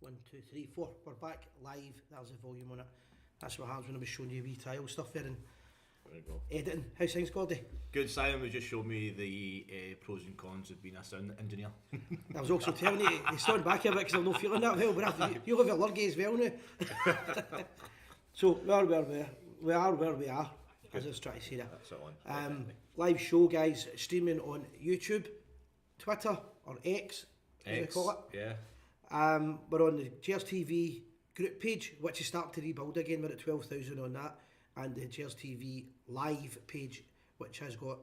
1, 2, 3, 4. We're back live. There's the volume on it. That's what happens when I was showing you wee trial stuff there and there you go. Editing. How's things, Gordy? Good. Simon was just showing me the pros and cons of being a sound engineer. I was also telling you to stand back a bit because I'm not feeling that well, but you live at Lurgy as well now. So we are where we are. As I was trying to say that. That's it on. Live show, guys, streaming on YouTube, Twitter or X, as they call it. Yeah. We're on the Gers TV group page, which is starting to rebuild again. We're at 12,000 on that, and the Gers TV live page, which has got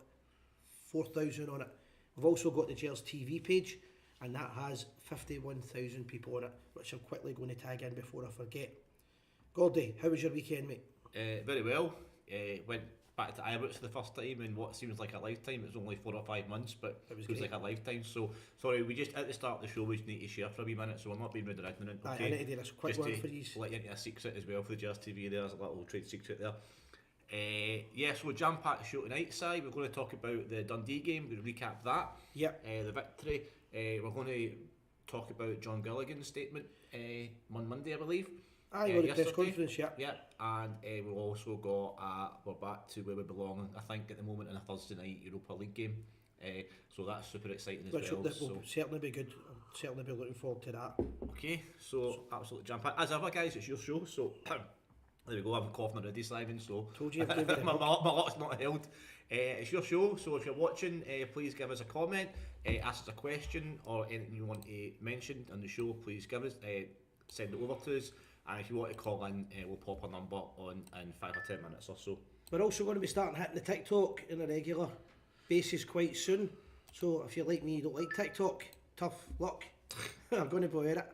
4,000 on it. We've also got the Gers TV page, and that has 51,000 people on it, which I'm quickly going to tag in before I forget. Gordy, how was your weekend, mate? Very well. Went back to Ibrox for the first time in what seems like a lifetime. It was only 4 or 5 months, but it was like a lifetime. So, sorry, we just at the start of the show we just need to share for a wee minute, so we're not being rude or ignorant. Okay? I need to do this quick just one for you. Let you into a secret as well for the Gers TV. There's a little trade secret there. So jam-packed show tonight, Si. We're going to talk about the Dundee game. We'll recap that. Yep. The victory. We're going to talk about John Gilligan's statement on Monday, I believe. Aye, the press conference, yeah. Yeah, and we've also got we're back to where we belong, I think, at the moment in a Thursday night Europa League game. So that's super exciting as well. Which will certainly be good. I'll certainly be looking forward to that. Okay, so absolutely jam-packed. As ever, guys, it's your show, so there we go. I'm coughing already, Simon, so told you my lot's not held. It's your show, so if you're watching, please give us a comment, ask us a question, or anything you want to mention on the show, please give us, send it over to us. And if you want to call in, we'll pop a number on in 5 or 10 minutes or so. We're also going to be starting hitting the TikTok in a regular basis quite soon. So if you're like me, you don't like TikTok, tough luck. I'm going to be wear it.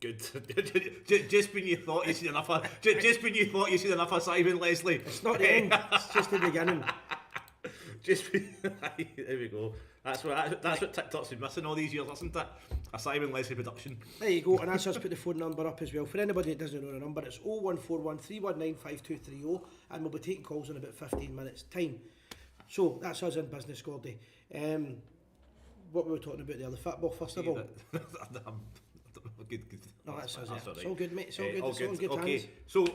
Good. just when you thought you seen enough of, just when you thought you seen enough of Simon Leslie. It's not the end. It's just the beginning. There we go. That's what TikTok's been missing all these years, isn't it? A Simon Leslie production. There you go, and that's us put the phone number up as well. For anybody that doesn't know the number, it's 0141 319 5230, and we'll be taking calls in about 15 minutes time. So that's us in business, Gordy. What were we talking about there? The football, first of all. Good. No, that's us. Right. It's all good, mate. It's all good. It's all good okay. hands. So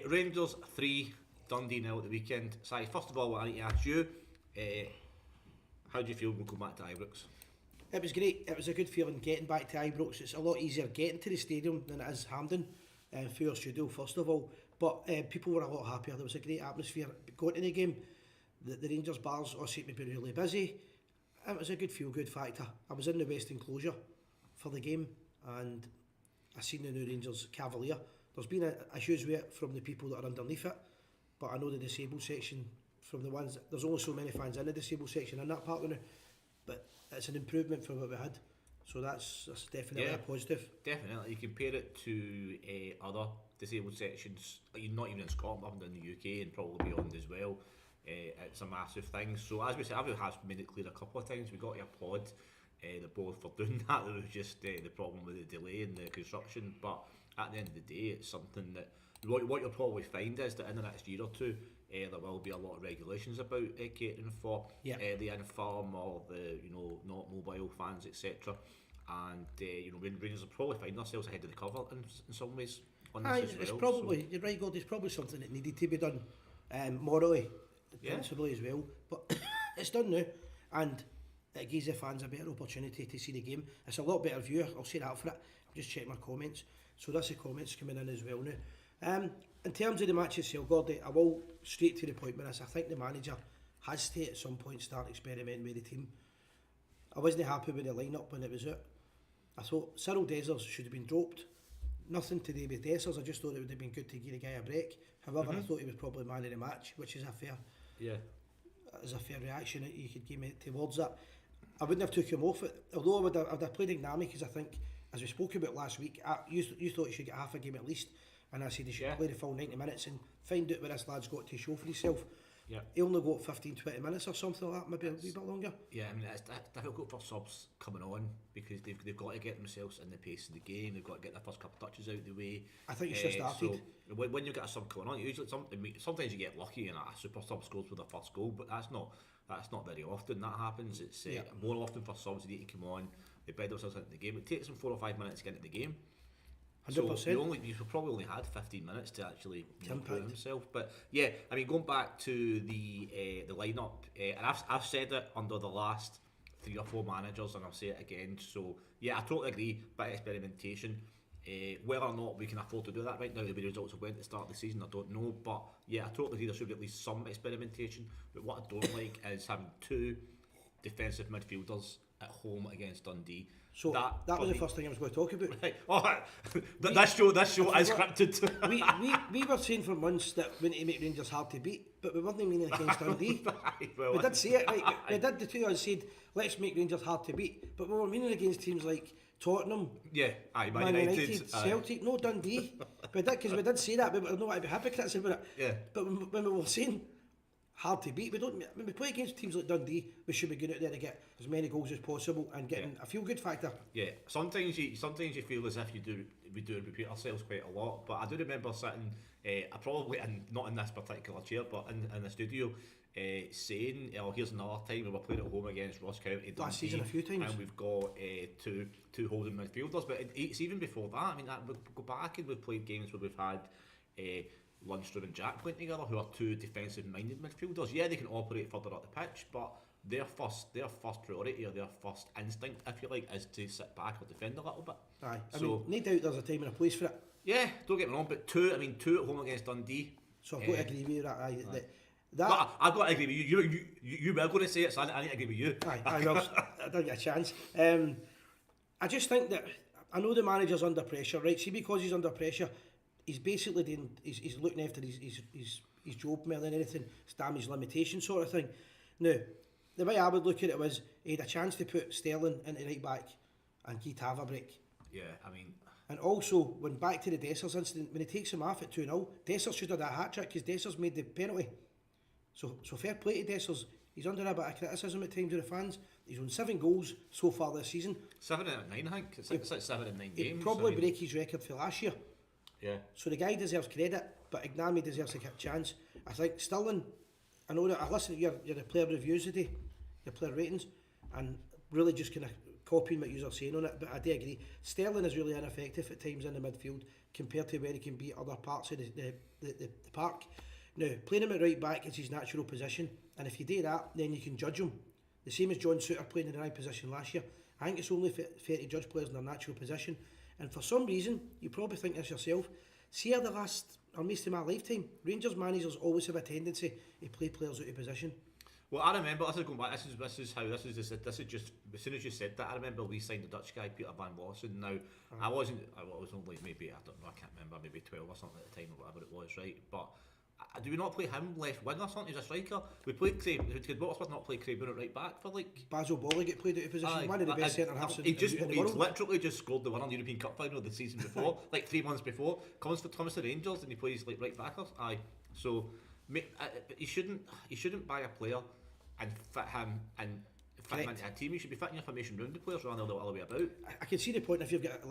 Rangers 3, Dundee 0 at the weekend. Si, first of all, I need to ask you, how do you feel when we go back to Ibrox? It was great. It was a good feeling getting back to Ibrox. It's a lot easier getting to the stadium than it is Hampden, for your studio, first of all. But people were a lot happier. There was a great atmosphere going to the game. The Rangers bars all seemed to be really busy. It was a good feel-good factor. I was in the West Enclosure for the game, and I seen the new Rangers Cavalier. There's been issues with it from the people that are underneath it, but I know the disabled section, from the ones, there's only so many fans in the disabled section in that part of it, but it's an improvement from what we had, so that's definitely a positive. Definitely, you compare it to other disabled sections, not even in Scotland, in the UK and probably beyond as well. It's a massive thing. So as we said, I have made it clear a couple of times, we got to applaud the board for doing that. There was just the problem with the delay in the construction, but at the end of the day, it's something that what you'll probably find is that in the next year or two, there will be a lot of regulations about catering for the infirm or the not mobile fans, etc. And Rangers will probably find themselves ahead of the cover in some ways on this as well. It's probably, you're right, God, it's probably something that needed to be done morally, principally as well. But it's done now, and it gives the fans a better opportunity to see the game. It's a lot better view, I'll say that for it. I'm just checking my comments. So that's the comments coming in as well now. In terms of the match itself, Gordy, I will straight to the point with this. I think the manager has to at some point start experimenting with the team. I wasn't happy with the lineup when it was out. I thought Cyril Dessers should have been dropped. Nothing to do with Dessers, I just thought it would have been good to give the guy a break. However, I thought he was probably man of the match, which is a fair reaction that you could give me towards that. I wouldn't have took him off it, although I would have played Ignami, because I think, as we spoke about last week, you thought he should get half a game at least, and I said he should play the full 90 minutes and find out what this lad's got to show for himself. Yeah. He only got 15-20 minutes or something like that, maybe a wee bit longer. Yeah, I mean, it's difficult for subs coming on because they've got to get themselves in the pace of the game. They've got to get their first couple of touches out of the way. I think you should have started. So when you get a sub coming on, usually sometimes you get lucky and a super sub scores with their first goal, but that's not very often that happens. It's more often for subs. They need to come on, they bred themselves into the game. It takes them 4 or 5 minutes to get into the game. 100%. So you probably only had 15 minutes to actually prove himself. But yeah, I mean, going back to the lineup, and I've said it under the last 3 or 4 managers, and I'll say it again. So yeah, I totally agree. Bit of experimentation. Whether or not we can afford to do that right now, the results of when to start the season, I don't know. But yeah, I totally agree. There should be at least some experimentation. But what I don't like is having 2 defensive midfielders at home against Dundee. So that was the first thing I was going to talk about. Right. Oh, this show is scripted. we were saying for months that we need to make Rangers hard to beat, but we weren't meaning against Dundee. Well, we did say it, right? We did, the two of us said, let's make Rangers hard to beat, but we were meaning against teams like Tottenham, Man United, Celtic, no Dundee. We did, because we did say that, but we don't want to be hypocrites about it. Yeah. But when we were saying hard to beat, when we play against teams like Dundee, we should be going out there to get as many goals as possible and getting a feel good factor. Yeah, sometimes you feel as if we do repeat ourselves quite a lot. But I do remember sitting, probably not in this particular chair, but in the studio, saying, here's another time we were playing at home against Ross County Dundee, last season a few times, and we've got two holding midfielders. But it's even before that. I mean, we go back and we've played games where we've had Lundstrom and Jack playing together, who are 2 defensive-minded midfielders. Yeah, they can operate further up the pitch, but their first priority or their first instinct, if you like, is to sit back or defend a little bit. Aye, I mean, no doubt there's a time and a place for it. Yeah, don't get me wrong, but 2 at home against Dundee. So I've got to agree with you that. I've got to agree with you. You were going to say it, so I need to agree with you. I don't get a chance. I just think that I know the manager's under pressure, right? See, because he's under pressure, he's basically doing, he's looking after his job more than anything. It's damage limitation sort of thing. Now, the way I would look at it was he had a chance to put Sterling into right back and give Tav a break. Yeah, I mean... And also, when back to the Dessers incident, when he takes him off at 2-0, Dessers should have had a hat-trick because Dessers made the penalty. So fair play to Dessers. He's under a bit of criticism at times with the fans. He's won 7 goals so far this season. 7 out of 9, I think. It's like 7 in 9 games. He'd probably break his record for last year. Yeah. So the guy deserves credit, but Ignami deserves a chance. I think Sterling, I know that I listened to your player reviews today, your player ratings, and really just kind of copying what you are saying on it, but I do agree. Sterling is really ineffective at times in the midfield compared to where he can be at other parts of the park. Now, playing him at right back is his natural position, and if you do that, then you can judge him. The same as John Suter playing in the right position last year. I think it's only fair to judge players in their natural position. And for some reason, you probably think this yourself, see the last, or most of my lifetime, Rangers managers always have a tendency to play players out of position. Well, I remember, this is just, as soon as you said that, I remember we signed the Dutch guy, Peter Van Lawson. Now, I was only maybe, I don't know, I can't remember, maybe 12 or something at the time or whatever it was, right? But do we not play him left wing or something? He's a striker. We played Craig. Did Watersworth not play Craig Brown at right back for like? Basil Bolly get played out of position. One of the best centre halves in the world. He literally just scored the winner in the European Cup final the season before, like 3 months before. Comes to Rangers and he plays like right backers. So you shouldn't buy a player and fit him into a team. You should be fitting your formation around the players rather than the other way about. I can see the point if you've got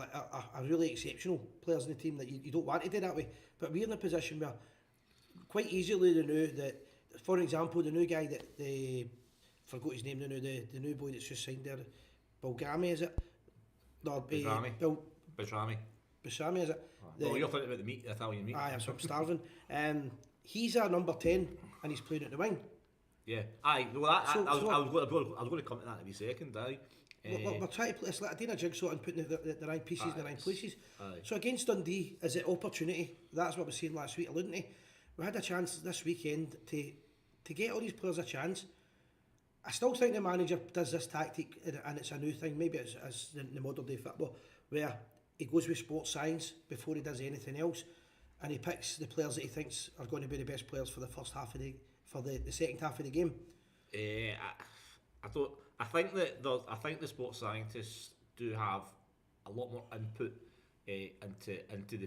a really exceptional players in the team that you don't want to do that way. But we're in a position where quite easily they know that, for example, the new guy that forgot his name now, the new boy that's just signed there, Belgami, is it? No, Bajrami, is it? Well, you're thinking about the Italian meat. I'm starving. He's a number 10 and he's playing at the wing. Yeah, I was going to come to that in a second. We're trying to play, it's like doing a jigsaw and putting the right pieces in the right places. Aye. So against Dundee, is it opportunity? That's what I was saying last week, alluding to. We had a chance this weekend to get all these players a chance. I still think the manager does this tactic, and it's a new thing, maybe it's in the modern day football, where he goes with sports science before he does anything else, and he picks the players that he thinks are going to be the best players for the first half of the second half of the game. I think the sports scientists do have a lot more input into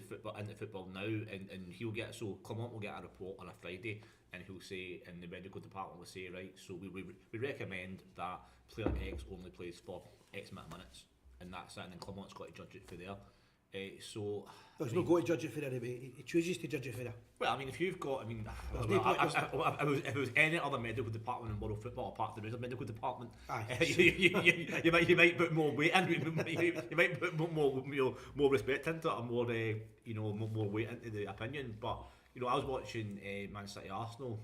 football now, and he'll get, so Clement will get a report on a Friday and he'll say, and the medical department will say, right, so we recommend that player X only plays for X amount of minutes, and that's it, and then Clement's got to judge it for there. So There's no go to judge it for it. He chooses to judge it for it. well, I mean, if you've got, I mean, if it was any other medical department in world football apart from the medical department, you might put more weight in. You might put more respect into it, or more weight into the opinion. But I was watching Man City Arsenal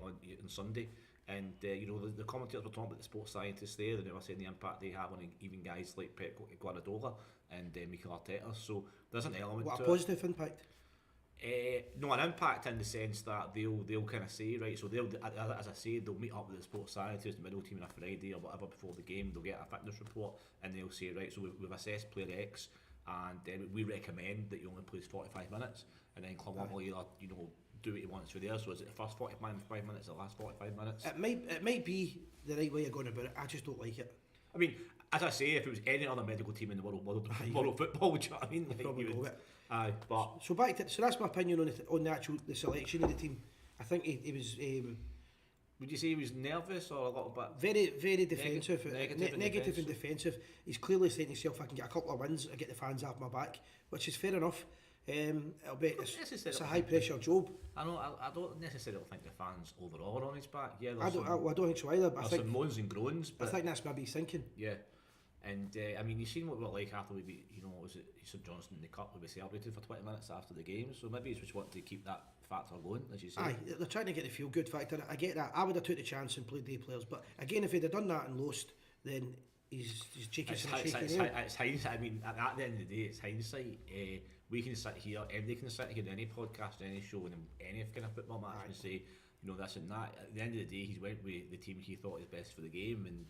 on Sunday, and the commentators were talking about the sports scientists there, and they were saying the impact they have on even guys like Pep Guardiola and Mikel Arteta. So there's an element. What a positive impact. No, an impact in the sense that they'll kind of say, right, so they'll, as I say, they'll meet up with the sports scientists, the middle team on a Friday or whatever before the game. They'll get a fitness report and they'll say, right, so we've assessed player X, and we recommend that he only plays 45 minutes, and then Club will either do what he wants for there. So is it the first 45 minutes, the last 45 minutes? It might be the right way of going about it. I just don't like it. I mean, as I say, if it was any other medical team in the world football, would you know what I mean? But so back to that's my opinion on the selection of the team. I think he was. Would you say he was nervous or a little bit? Very defensive, negative and defensive. He's clearly saying to himself, "I can get a couple of wins, I get the fans off my back," which is fair enough. It's a high pressure job. I don't necessarily think the fans overall are on his back. Yeah, I don't think so either. But I think some moans and groans. But I think that's maybe he's thinking. Yeah. And I mean, you've seen what we were like after we beat, was it St Johnstone in the Cup? We celebrated for 20 minutes after the game, so maybe he's just wanting to keep that factor going, as you say. Aye, they're trying to get the feel good factor. I get that. I would have took the chance and played day players, but again, if he'd have done that and lost, then he's cheeky. It's hindsight. I mean, at the end of the day, it's hindsight. We can sit here, they can sit here in any podcast, any show, in any kind of football match and say, this and that. At the end of the day, he's went with the team he thought was best for the game, and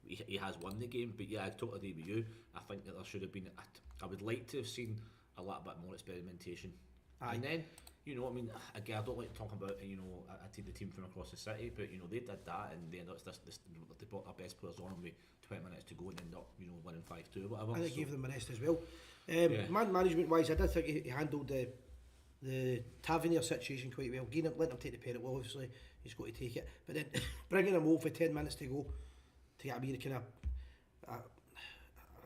he has won the game. But yeah, I totally agree with you. I think that there should have been. I would like to have seen a little bit more experimentation. And then, I mean, again, I don't like to talk about, I take the team from across the city, but they did that, and they ended up they brought their best players on with 20 minutes to go and ended up, winning 5-2 or whatever. And they gave them a rest as well. Man management wise, I did think he handled the Tavernier situation quite well. Let him take the penalty. Well, obviously he's got to take it, but then bringing him over for 10 minutes to go to get a wee kind of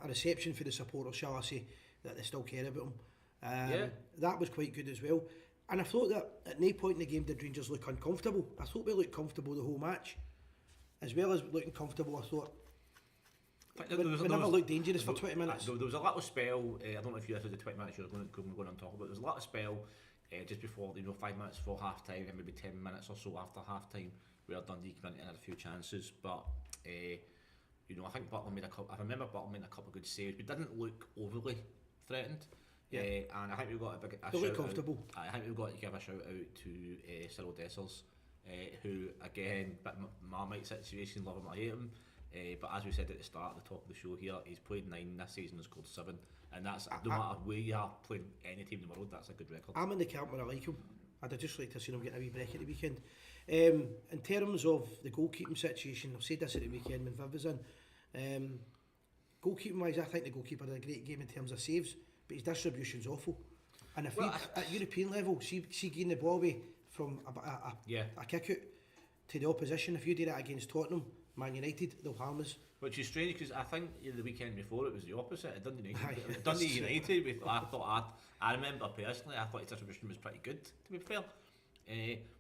a reception for the supporters, shall I say, that they still care about him. That was quite good as well. And I thought that at no point in the game did Rangers look uncomfortable. I thought we looked comfortable the whole match. As well as looking comfortable, I thought we never looked dangerous for 20 minutes. There was a little spell, I don't know if you this is the 20 minutes you're going on top about, there was a little spell just before, 5 minutes before half time and maybe 10 minutes or so after half time where Dundee came in and had a few chances, but I think Butler made I remember Butler made a couple of good saves. We didn't look overly threatened. And I think we've got a shout comfortable. I think we've got to give a shout out to Cyril Dessers, who again, bit Marmite situation, love him or hate him. But as we said at the start, at the top of the show here, he's played 9 this season, has scored 7, and that's no matter where you are playing any team in the world, that's a good record. I'm in the camp where I like him. I'd just like to see him getting a wee break at the weekend. In terms of the goalkeeping situation, I've said this at the weekend when Viv was in. Goalkeeping wise, I think the goalkeeper had a great game in terms of saves, but his distribution's awful. And if at European level, see getting the ball away from a kick out to the opposition, if you do that against Tottenham, Man United, they'll harm us. Which is strange because I think the weekend before it was the opposite. At Dundee United, I remember personally, I thought his distribution was pretty good, to be fair.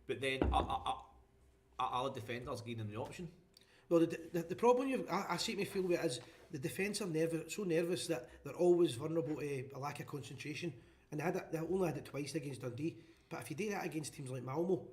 But then are the defenders giving them the option? Well, the problem I seem to feel with it is the defence are so nervous that they're always vulnerable to a lack of concentration. And they only had it twice against Dundee. But if you do that against teams like Malmo,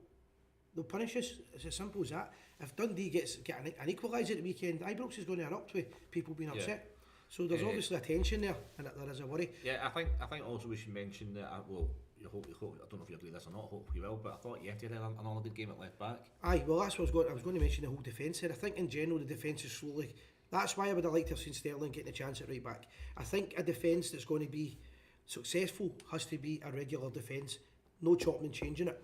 they'll punish us. It's as simple as that. If Dundee get an equaliser at the weekend, Ibrox is going to erupt with people being upset. So there's obviously a tension there, and there is a worry. Yeah, I think also we should mention that. I don't know if you agree with this or not. I hope you will, but I thought you had another good game at left back. Aye, well that's what I was going to mention the whole defence here. I think in general the defence is slowly. That's why I would have liked to have seen Sterling getting a chance at right back. I think a defence that's going to be successful has to be a regular defence, no chopping and changing it.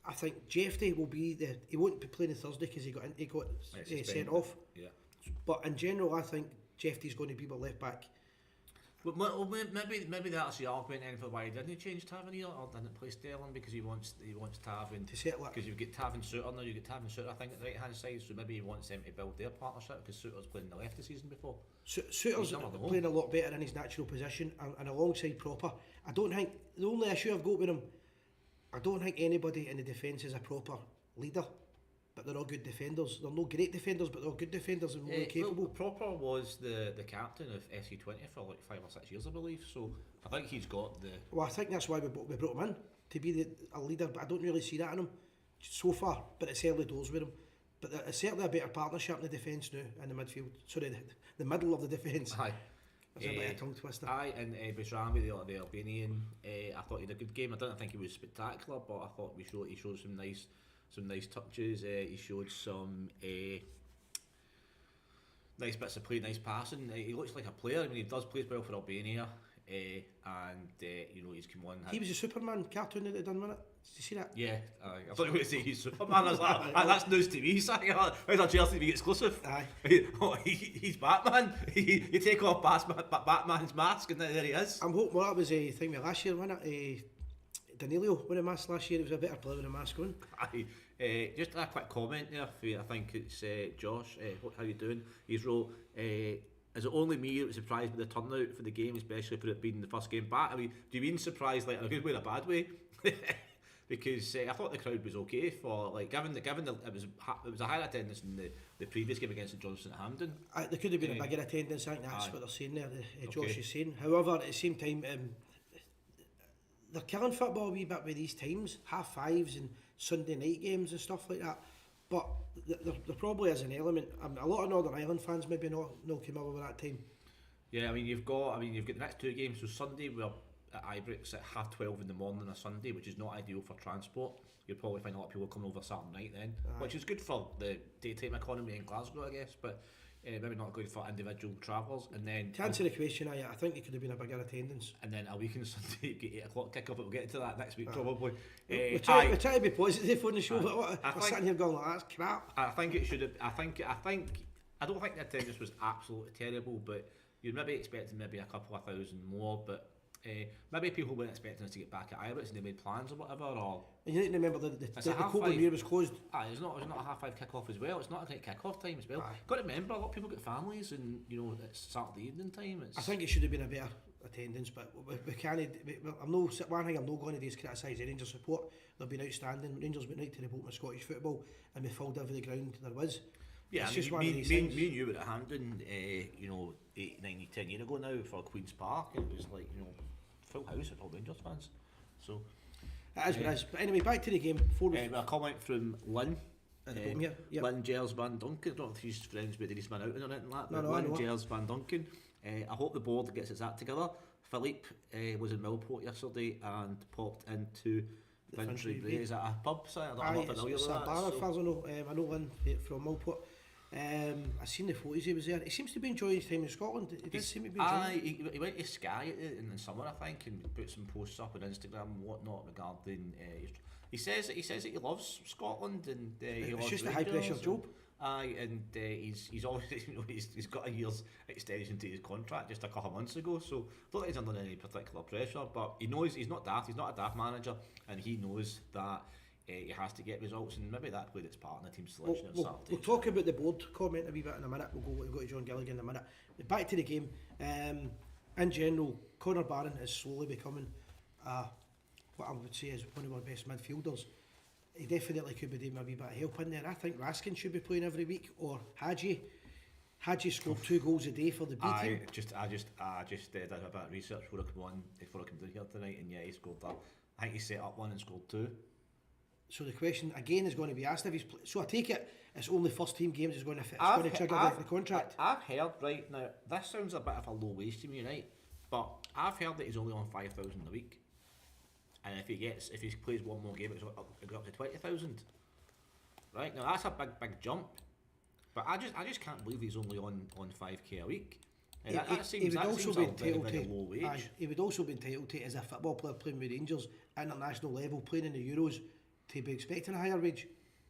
I think Jeffrey will be he won't be playing on Thursday because he got sent off. Yeah. But in general, I think Jeffrey's going to be my left back. Well, maybe that's the argument then for why he didn't change Tavernier or didn't play Sterling, because he wants Taven to settle it. Because you've got Taven Suter now, you've got Taven Suter I think at the right hand side, so maybe he wants them to build their partnership, because Suter's playing the left the season before. Suter's playing a lot better in his natural position and alongside Proper. I don't think the only issue I've got with him, I don't think anybody in the defence is a proper leader. But they're all good defenders. They're no great defenders, but they're all good defenders and more capable. Well, Proper was the captain of SC20 for like 5 or 6 years, I believe. So I think he's got the. Well, I think that's why we brought him in, to be a leader. But I don't really see that in him so far. But it's early doors with him. But it's certainly a better partnership in the defence now, in the midfield. Sorry, the middle of the defence. Aye. That's a bit of a tongue twister. Aye, and Bishrambi, the Albanian, I thought he had a good game. I didn't think he was spectacular, but I thought he showed some nice touches. He showed some nice bits of play, nice passing. He looks like a player. I mean, he plays well for Albania, and he's come on. He was a Superman cartoon that they done, wasn't it? Did you see that? Yeah, I thought you were going to say he's Superman. I was like, that's news to me. How's a Gers TV exclusive? Aye. He's Batman. You take off Batman's mask and there he is. I'm hoping that was a thing with last year, wasn't it? Danilo with a mask last year. It was a better player with a mask on. Aye. Just a quick comment there for you. I think it's Josh. How you doing? He's wrote, is it only me that was surprised by the turnout for the game, especially for it being the first game back? I mean, do you mean surprised like in a good way or a bad way? Because I thought the crowd was okay for like given the it was a higher attendance than the previous game against St Johnstone at Hampden. There could have been a bigger attendance. I think that's what they're saying there. Josh Okay. is saying. However, at the same time, they're killing football a wee bit with these times, 5:30s and Sunday night games and stuff like that. But there probably is an element. A lot of Northern Ireland fans maybe not came over that time. Yeah, I mean you've got the next two games. So Sunday we're at Ibrox at 12:30 in the morning on a Sunday, which is not ideal for transport. You'll probably find a lot of people coming over Saturday night then, which is good for the daytime economy in Glasgow, I guess. But maybe not good for individual travellers. And then to answer the question, I think there could have been a bigger attendance. And then a week on Sunday, you get 8 o'clock kick off. We'll get into that next week probably. We try to be positive on the show, but we're sitting here going like, that's crap. I think it should have. I don't think the attendance was absolutely terrible, but you'd maybe expecting maybe a couple of thousand more. But maybe people weren't expecting us to get back at Ibrox and they made plans or whatever. Or and you need to remember the Coburn Muir was closed. It's not a 5:30 kick-off as well. It's not a great kick-off time as well. Aye. Got to remember, a lot of people got families, and it's Saturday evening time. I think it should have been a better attendance, but we can't. One thing I'm not going to do is criticise the Rangers support. They've been outstanding. Rangers went right to the bottom of Scottish football, and we filled every ground there was. Yeah, it's just one of these things. Me and you were at Hampden, 8, 9, 10 years ago now for Queen's Park, and it was like full house of all Rangers fans. So it is what it is. But anyway, back to the game. A comment from Lynn. Yep. Lynn Gers Van Duncan. I don't know if he's friends with Dennis Van Outen or anything like that. No, Lynn Gers Van Duncan. I hope the board gets its act together. Philippe was in Millport yesterday and popped into Finchley Bray. Is that a pub? I'm not familiar with that. I know Lynn from Millport. I've seen the photos he was there. He seems to be enjoying his time in Scotland. He did seem to be enjoying he went to Sky in the summer, I think, and put some posts up on Instagram and whatnot regarding. He says that he loves Scotland and he loves just a high pressure job. And he's always he's got a year's extension to his contract just a couple of months ago, so I don't think he's under any particular pressure. But he knows he's not daft. He's not a daft manager, and he knows that. He has to get results, and maybe that played its part in the team selection of Saturday. We'll talk about the board comment a wee bit in a minute. We'll go to John Gilligan in a minute. But back to the game. In general, Conor Barron is slowly becoming what I would say is one of our best midfielders. He definitely could be doing a wee bit of help in there. I think Raskin should be playing every week, or Hadji. Hadji scored 2 goals a day for the B team. I just did a bit of research before I came down here tonight, and yeah, he scored that. I think he set up 1 and scored 2. So the question again is going to be asked if he's so I take it it's only first team games is going to trigger the contract. I've heard right now. This sounds a bit of a low wage to me, right? But I've heard that he's only on 5,000 a week, and if he plays one more game, it'll go up to 20,000. Right now, that's a big jump. But I just can't believe he's only on 5k a week. That seems a very low wage. He would also be entitled to, as a football player playing with Rangers, international level, playing in the Euros, to be expecting a higher wage.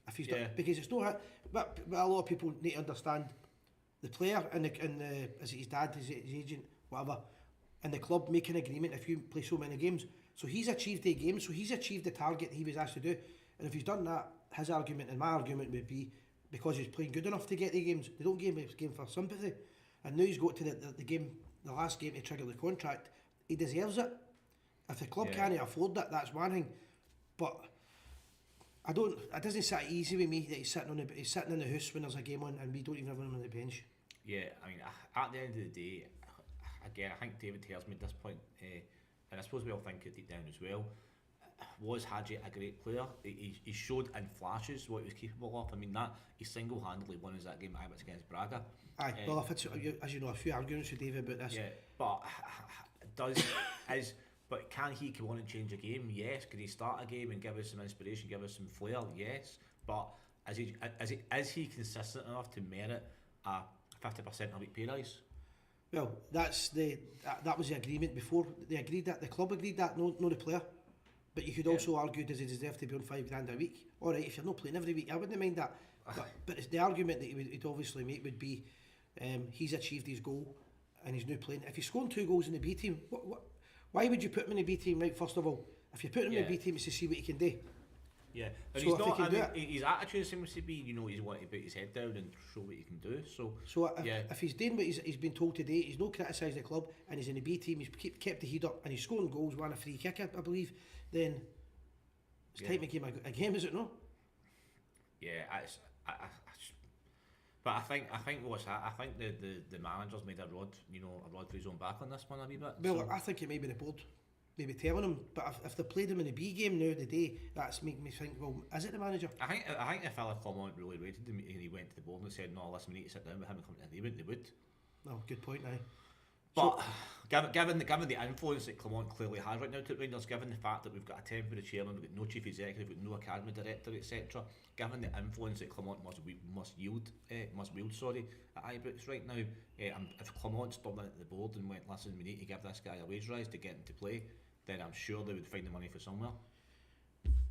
If he's done, because it's not. But a lot of people need to understand the player and the is it his dad, is it his agent, whatever. and the club make an agreement if you play so many games. So he's achieved 8 games, so he's achieved the target he was asked to do. And if he's done that, his argument and my argument would be because he's playing good enough to get the games. They don't give him a game for sympathy. And now he's got to the game, the last game to trigger the contract. He deserves it. If the club can't afford that, that's one thing. But it doesn't sit easy with me that he's sitting in the house when there's a game on and we don't even have him on the bench. Yeah, I mean, at the end of the day, again, I think David tells me at this point, and I suppose we all think it deep down as well, was Hadji a great player? He showed in flashes what he was capable of. I mean, that he single-handedly won us that game at Ibrox against Braga. Aye, well, if it's, as you know, a few arguments with David about this. Yeah, but but can he come on and change a game? Yes. Can he start a game and give us some inspiration, give us some flair? Yes. But is he consistent enough to merit a 50% a week pay rise? Well, that was the agreement before. They agreed that, the club agreed that, no the player. But you could also argue, does he deserve to be on £5,000 a week? Alright, if you're not playing every week, I wouldn't mind that. But it's the argument that he'd obviously make would be, he's achieved his goal and he's now playing. If he's scoring 2 goals in the B team, why would you put him in the B team, right, first of all? If you put him in the B team, it's to see what he can do. Yeah, but so he's not. His attitude seems to be, he's wanting to put his head down and show what he can do. So if he's doing what he's been told today, he's not criticised the club and he's in the B team, he's kept the heat up and he's scoring goals, won a free kick, I believe, then it's time to give him a game, is it not? Yeah, but I think the manager's made a rod for his own back on this one a wee bit. Well, so. I think it may be the board maybe telling him, but if they played him in the B game now today, that's making me think, well, is it the manager? I think if Philip Clement really rated him and he went to the board and said, no, listen, we need to sit down with him and come to an agreement, they would. No, good point, aye. But given the influence that Clement clearly has right now to Rangers, given the fact that we've got a temporary chairman, we've got no chief executive, we've got no academy director, etc., given the influence that Clement must wield at Ibrox right now, if Clement stood in at the board and went, listen, we need to give this guy a wage rise to get him to play, then I'm sure they would find the money for somewhere.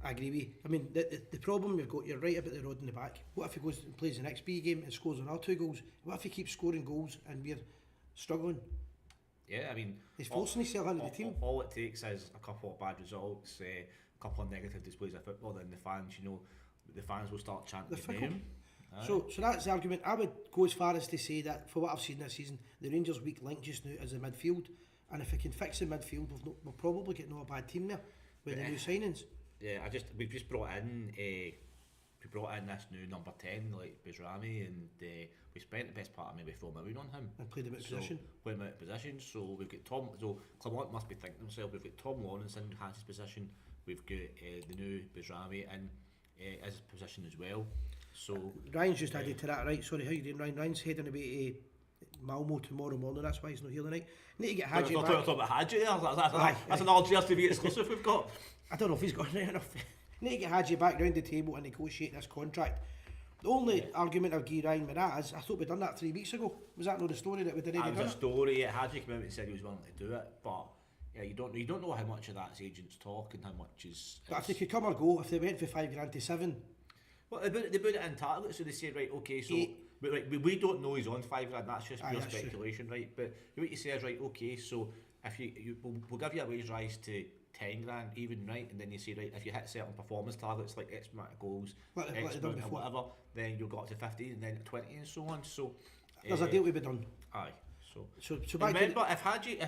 I agree with you. I mean, the problem we've got, you're right about the rod in the back. What if he goes and plays the next B game and scores another 2 goals? What if he keeps scoring goals and we're struggling? Yeah, I mean, he's forcing himself into the team. All it takes is a couple of bad results, a couple of negative displays of football, then the fans will start chanting the name. So that's the argument. I would go as far as to say that for what I've seen this season, the Rangers' weak link just now is the midfield, and if we can fix the midfield, we'll probably get no bad team there with the new signings. Yeah, we've just brought in this new number 10 like Bezrami, and we spent the best part of maybe $4 million on him and played him out of position. So we've got Tom. So Clement must be thinking to himself, we've got Tom Lawrence in Hans's position. We've got the new Bezrami in his position as well. So Ryan's just added to that, right? Sorry, how you doing, Ryan? Ryan's heading away to Malmo tomorrow morning. That's why he's not here tonight. Need to get Hadji back. Talk about Hadji there. That's another Gers TV exclusive we've got. I don't know if he's got enough. Need to get Hadji back round the table and negotiate this contract. The only argument I'll give Ryan with that is, I thought we'd done that 3 weeks ago. Was that not the story that we'd already done it? It was a story. Hadji came out and said he was willing to do it, but yeah, you don't know how much of that's agents talk and how much is. But if they could come or go, if they went for $5,000 to 7. Well, they put it in targets, so they say, right, okay, so we don't know he's on $5,000. That's just pure speculation, right? But what you say is, right, okay, so if we'll give you a wage rise to $10,000 even, right? And then you say, right, if you hit certain performance targets like X amount of goals, X amount of whatever, then you'll go up to 50 and then 20 and so on. So there's a deal to be done. Aye. So remember, if Hadji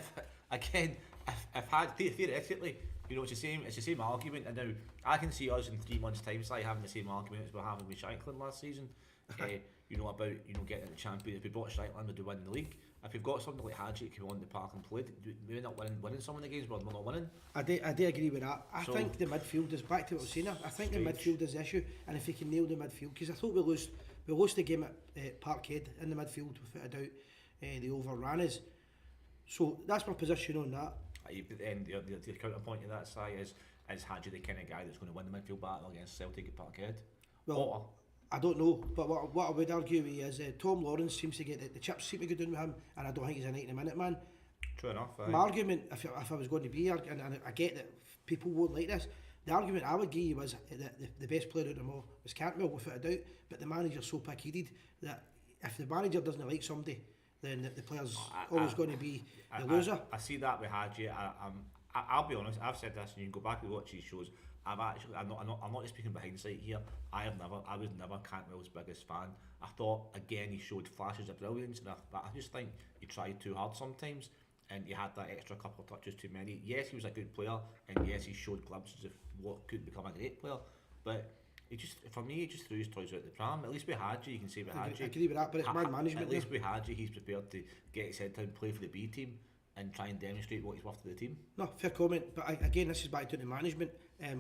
theoretically, it's the same argument, and now I can see us in 3 months' time having the same argument as we're having with Shankland last season. About getting the champion. If we brought Shankland, we'd win the league. If we've got something like Hadji who come on the park and play, we end up winning some of the games, but we're not winning. I do agree with that. I think the midfield is back to what I was saying. I think the midfield is the issue, and if we can nail the midfield, because I thought we lost the game at Parkhead in the midfield without a doubt. They overran us. So that's my position on that. And the counterpoint to that side is Hadji the kind of guy that's going to win the midfield battle against Celtic at Parkhead? Well, I don't know, but what I would argue is Tom Lawrence seems to get the chips seem to go down with him, and I don't think he's a 90-minute man. True enough. My argument, if I was going to be, and I get that people won't like this, the argument I would give you was that the best player out of them all was Cantwell, without a doubt, but the manager's so picky-headed that if the manager doesn't like somebody, then the player's always going to be the loser. I see that with Hadji. I'll be honest. I've said this, and you can go back and watch these shows. I'm not just speaking behind hindsight here. I was never Cantwell's biggest fan. I thought again he showed flashes of brilliance, but I just think he tried too hard sometimes, and he had that extra couple of touches too many. Yes, he was a good player, and yes, he showed glimpses of what could become a great player. But he just threw his toys out the pram. At least with Hadji, you can say with Hadji. I agree with that, but it's man management. At least with Hadji, he's prepared to get his head down, play for the B team, and try and demonstrate what he's worth to the team. No, fair comment, but again, this is back to the management.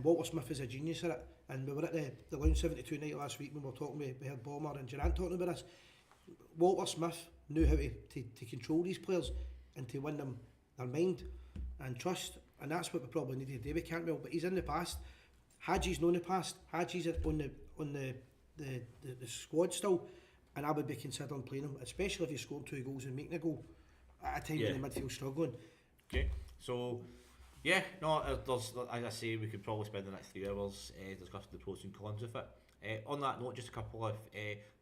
Walter Smith is a genius at it, and we were at the Lounge 72 night last week when we were talking with we heard Bomber and Durant talking about this. Walter Smith knew how to control these players and to win them their mind and trust, and that's what we probably needed to do with Cantwell. But he's in the past. Hadji's known the past. Hadji's on the squad still, and I would be considering playing him, especially if he scored 2 goals and making a goal at a time when the midfield's struggling. Okay, so yeah, no, there's, as I say, we could probably spend the next 3 hours discussing the pros and cons of it. On that note, just a couple of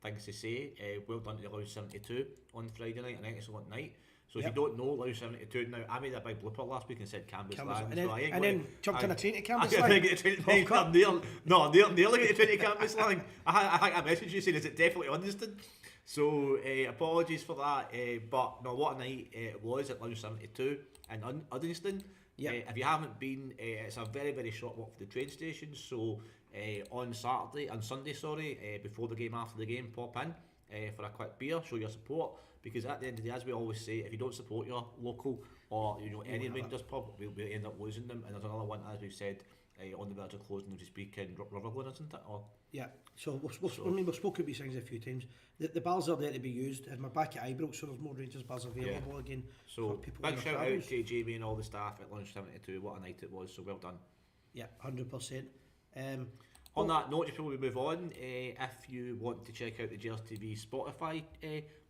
things to say. Well done to the Lounge 72 on Friday night, an excellent night. So if you don't know Lounge 72, now I made a big blooper last week and said Canvas Land, and then jumped on a train to Canvas Land. I think it's nearly get a train to Canvas Land. I think I messaged you saying, is it definitely Uddingston? So apologies for that, but no, what a night it was at Lounge 72 in Uddingston. If you haven't been, it's a very, very short walk from the train station. So on Sunday, before the game, after the game, pop in for a quick beer, show your support. Because at the end of the day, as we always say, if you don't support your local or any Rangers pub, we'll end up losing them. And there's another one, as we've said, on the verge of closing as we speak in Rutherglen, isn't it? Yeah. So we've spoken about these things a few times. The bars are there to be used, and we're back at Ibrox, so there's more Rangers bars available again. So for people big shout out to Jamie and all the staff at Lounge 72. What a night it was. So well done. Yeah, 100%. On that note, just before we move on, if you want to check out the Gers TV Spotify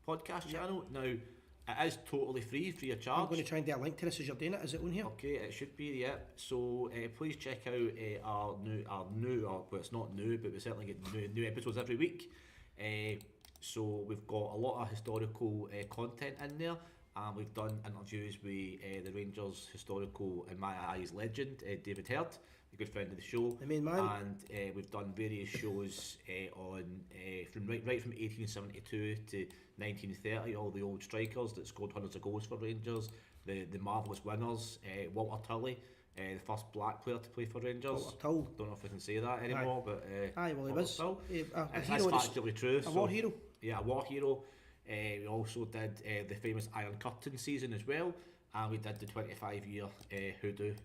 podcast channel, now it is totally free of charge. I'm going to try and get a link to this as you're doing it. Is it on here? Okay, it should be, yeah. So please check out our new, well, it's not new, but we certainly get new episodes every week. So we've got a lot of historical content in there, and we've done interviews with the Rangers historical, in my eyes, legend, David Herd, a good friend of the show, the main man, and we've done various shows on from 1872 to 1930, all the old strikers that scored hundreds of goals for Rangers, the marvellous winners, Walter Tully, the first black player to play for Rangers. Walter Tull. Don't know if we can say that anymore, but well, he was that's factually true. A war hero. Yeah, a war hero. We also did the famous Iron Curtain season as well, and we did the 25-year hoodoo,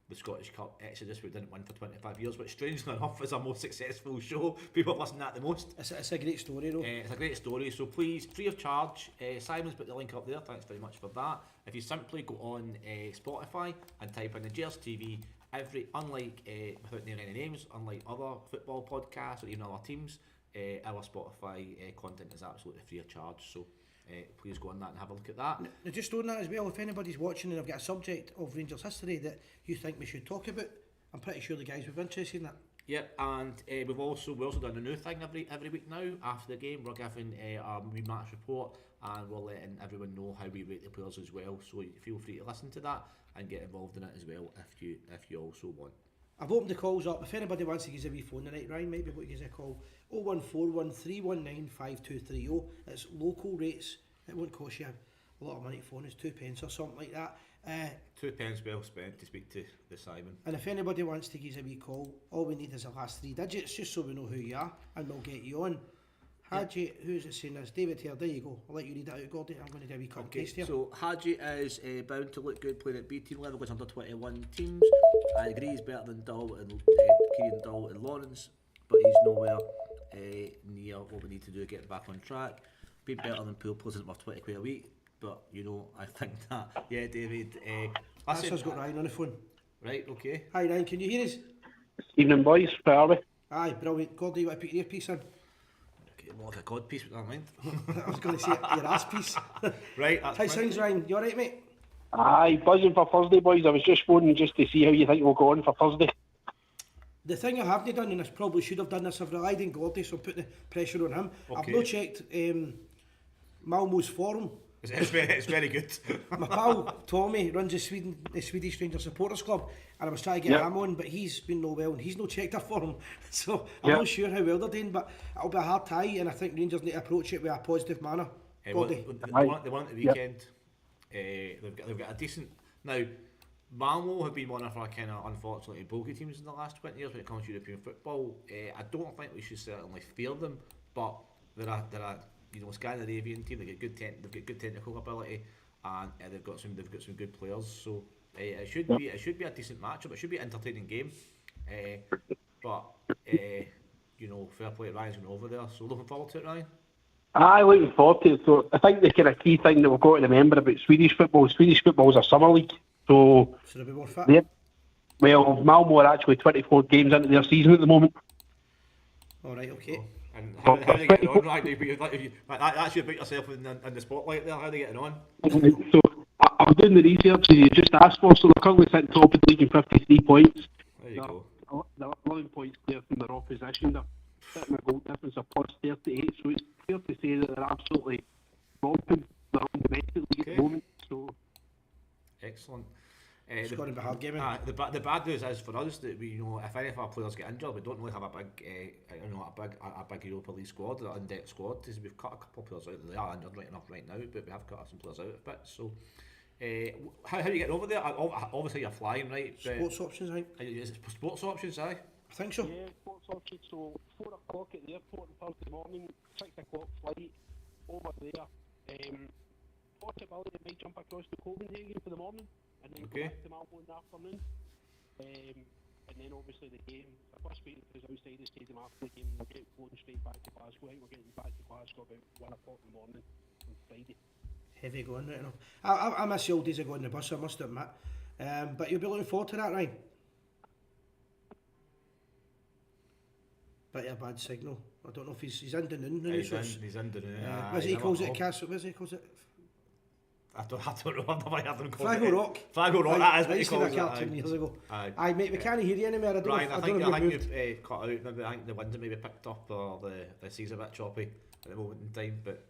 the Scottish Cup Exodus. We didn't win for 25 years, which strangely enough is our most successful show. People listen to that the most. It's a great story though. It's a great story, so please, free of charge, Simon's put the link up there, thanks very much for that. If you simply go on Spotify and type in the Gers TV, unlike, without naming any names, unlike other football podcasts or even other teams, our Spotify content is absolutely free of charge, so please go on that and have a look at that. Now, just on that as well, if anybody's watching and I've got a subject of Rangers history that you think we should talk about, I'm pretty sure the guys would be interested in that. Yep, and we've also done a new thing every week now. After the game, we're giving a match report, and we're letting everyone know how we rate the players as well. So feel free to listen to that and get involved in it as well if you also want. I've opened the calls up. If anybody wants to give us a wee phone tonight, Ryan, maybe we'll give us a call. 01413195230. It's local rates. It won't cost you a lot of money to phone. It's 2 pence or something like that. 2 pence well spent to speak to the Simon. And if anybody wants to give us a wee call, all we need is the last 3 digits, just so we know who you are, and we'll get you on. Hadji, who's it saying this? David here, there you go. I'll let you read it out, Gordy. I'm going to do a wee cut and paste here. So Hadji is bound to look good playing at B team level against under 21 teams. I agree he's better than Dull and Kieran Dull and Lawrence, but he's nowhere near what we need to do to get back on track. Be better than pool players isn't worth 20 quid a week, but I think that, yeah, David. That's us got Ryan on the phone. Right, okay. Hi Ryan, can you hear us? Evening boys, how are we? Aye, brilliant. Gordy, you want to put your earpiece in? More like a cod piece with that mind. I was going to say your ass piece. Right, that's how sounds Ryan? You alright, mate? Aye, buzzing for Thursday, boys. I was just phoning just to see how you think we'll go on for Thursday. The thing I haven't done, and I probably should have done this, I've relied on Gordy, so I'm putting the pressure on him. Okay. I've not checked Malmo's forum. It's very good. My pal Tommy runs the Swedish Rangers Supporters Club, and I was trying to get him on, but he's been no well, and he's no checked our forum, so I'm not sure how well they're doing, but it'll be a hard tie, and I think Rangers need to approach it with a positive manner. They won at the weekend. They've got a decent... Now, Malmo have been one of our kind of unfortunately bogey teams in the last 20 years when it comes to European football. I don't think we should certainly fear them, but they're a Scandinavian team. They've got good technical ability, and they've got some good players. So it should be a decent matchup. It should be an entertaining game. But fair play to Ryan's going over there. So looking forward to it, Ryan. Looking forward to it. So I think the kind of key thing that we've got to remember about Swedish football is a summer league. So they'll be more fit. Well, Malmo are actually 24 games into their season at the moment. All right, okay. And how are they getting on, Ryan? That's you put yourself in the spotlight there. How are they getting on? So I'm doing the research that you just asked for. So they're currently sitting top of the league in 53 points. There you go. They're 11 points clear from their opposition. They're sitting a goal difference of plus 38. So it's fair to say that they're absolutely romping their own domestic league at the moment. So excellent. It's going to be a hard game. The bad news is for us that we if any of our players get injured, we don't really have a big Europa League squad, or an in-depth squad. We've cut a couple of players out. They are injured right enough right now, but we have cut some players out a bit. So, how are you getting over there? Obviously you're flying, right? Sports options, I think. Is it sports options, aye? I think so. Yeah, sports options. So 4 o'clock at the airport on Thursday morning, 6 o'clock flight over there. Possibility they might jump across to Copenhagen for the morning and then go back to Malmo in the afternoon. And then obviously the game, the first meeting is outside the stadium after the game, we'll get flown straight back to Glasgow. I think we're getting back to Glasgow about 1 o'clock in the morning on Friday. Heavy going right enough. I miss the old days of going on the bus, I must admit. But you'll be looking forward to that, Ryan? Bit of a bad signal. I don't know if he's in Dunoon now. He's in Dunoon. What he calls it? Castle? What he calls it? I don't know. I've never heard them call Fraggle it. Rock. Fraggle Rock. That is what he calls it. cartoon years ago. Aye, mate, we can't hear you anymore. Ryan, I think you've cut out. Maybe I think the winds maybe picked up, or the sea's a bit choppy at the moment in time. But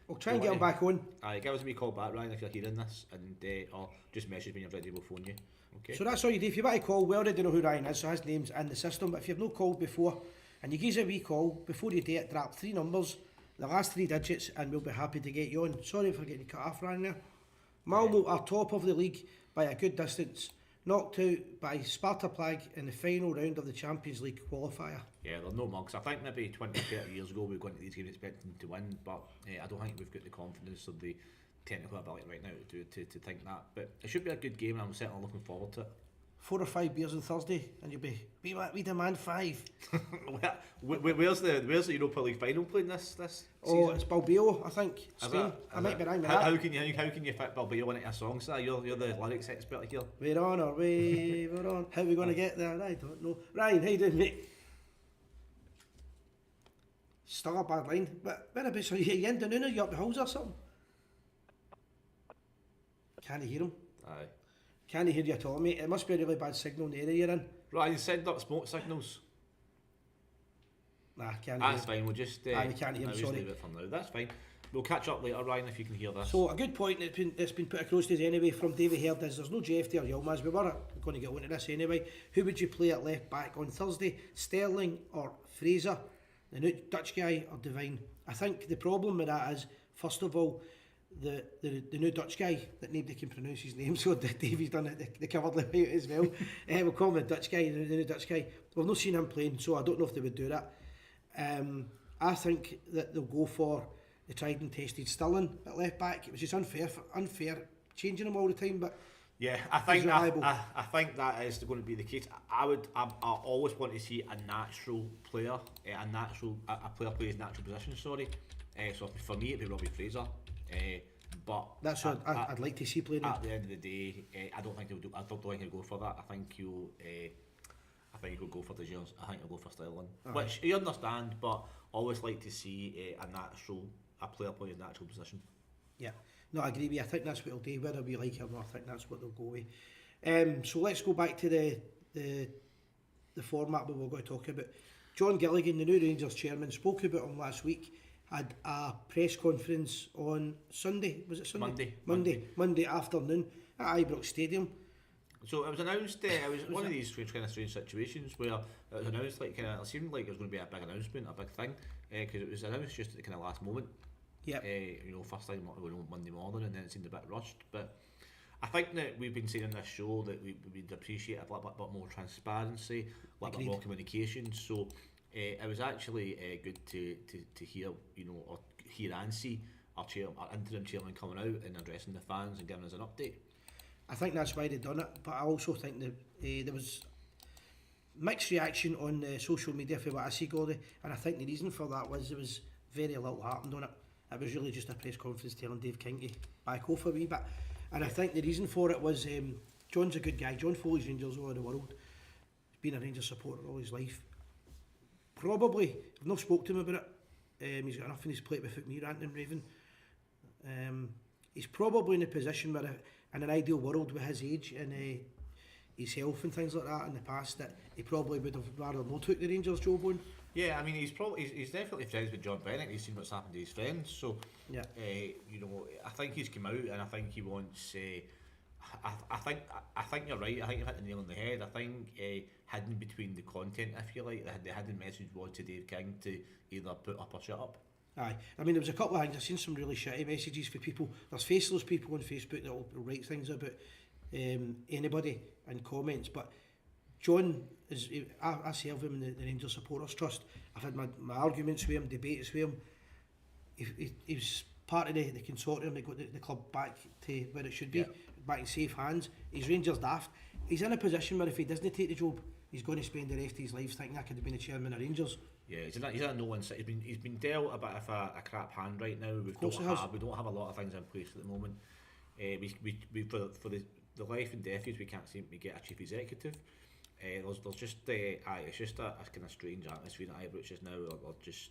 we'll try and get him back on. Aye, give us a wee call back, Ryan, if you're hearing this, and or just message me when you're ready. We'll phone you. Okay. So that's all you do. If you want to call, we already know who Ryan is, so his name's in the system. But if you've no called before, and you give us a wee call before you do it, drop 3 numbers, the last 3 digits, and we'll be happy to get you on. Sorry for getting cut off, Ryan. There. Malmo are top of the league by a good distance, knocked out by Sparta Prague in the final round of the Champions League qualifier. Yeah, they're no mugs. I think maybe 20, 30 years ago we were going to these games expecting to win, but I don't think we've got the confidence or the technical ability right now to think that. But it should be a good game, and I'm certainly looking forward to it. 4 or 5 beers on Thursday, and you'll be, we demand 5. Where's the Europa League final playing this season? Oh, it's Bilbao, I think. Spain. I might be wrong with that. How can you fit Bilbao into a song, sir? You're the lyrics expert here. We're on our way, we're on. How are we going to get there? I don't know. Ryan, how you doing, mate? Still a bad line. But whereabouts are you in Dunoon? Are you up the hills or something? Can't hear him. Aye. Can't hear you at all, mate. It must be a really bad signal in the area you're in. Ryan, send up smoke signals. Nah, can't hear. That's fine, we'll just... we can't hear him, sorry. Leave it for now. That's fine. We'll catch up later, Ryan, if you can hear this. So, a good point that's been put across to us anyway from David Herd is there's no JFT or Yilmaz. We were going to get into this anyway. Who would you play at left back on Thursday? Sterling or Fraser? The new Dutch guy or Devine? I think the problem with that is, first of all, the new Dutch guy that nobody can pronounce his name, so Davey's done it, the covered lip out as well. We'll call him the Dutch guy, the new Dutch guy. We've not seen him playing, so I don't know if they would do that. I think that they'll go for the tried and tested Sterling at left back, which is unfair changing him all the time, but yeah, I think that is going to be the case. I always want to see a natural player, a player play his natural position. So for me, it'd be Robbie Fraser. But that's what I'd like to see playing. At the end of the day, I don't think he'll do. I don't think he'll go for that. I think he'll go for the Gers. I think he'll go for Sterling, which you understand. But always like to see a player play his natural position. Yeah, no, I agree with you. I think that's what he'll do. Whether we like him or not, I think that's what they'll go with. So let's go back to the format we were going to talk about. John Gilligan, the new Rangers chairman, spoke about him last week. had a press conference on Sunday. Was it Sunday? Monday Afternoon at Ibrox Stadium. So it was announced. It was one of these kind of strange situations where it was announced like it seemed like it was going to be a big announcement, a big thing, because it was announced just at the kind of last moment. Yeah. First time on Monday morning, and then it seemed a bit rushed. But I think that we've been saying on this show that we'd appreciate a little bit more transparency, a little bit more communication. So it was actually good to hear, or hear and see our interim chairman coming out and addressing the fans and giving us an update. I think that's why they done it, but I also think that there was mixed reaction on social media for what I see, Gordy, and I think the reason for that was there was very little happened on it. It was really just a press conference telling Dave King to back off a wee bit, and I think the reason for it was John's a good guy. John Foley's Rangers all over the world. He's been a Rangers supporter all his life. Probably, I've not spoke to him about it. He's got enough on his plate without me ranting and raving. He's probably in a position where, in an ideal world with his age and his health and things like that in the past, that he probably would have rather not took the Rangers job on. Yeah, I mean he's definitely friends with John Bennett. He's seen what's happened to his friends, so yeah. I think he's come out and I think he wants. I think you're right. I think you've hit the nail on the head. I think hidden between the content, if you like, the hidden message was to Dave King to either put up or shut up. Aye, I mean there was a couple of things. I've seen some really shitty messages for people. There's faceless people on Facebook that will write things about anybody in comments, but John is. I serve him in the Rangers Supporters Trust. I've had my arguments with him, debates with him. He was part of the consortium that got the club back to where it should be, back in safe hands. He's Rangers daft. He's in a position where if he doesn't take the job, he's going to spend the rest of his life thinking I could have been the chairman of Rangers. Yeah, he's in a no one. He's been dealt a bit of a crap hand right now. We don't have a lot of things in place at the moment. We for the life and death is we can't seem to get a chief executive. There's just it's just a kind of strange atmosphere at Ibrox just now.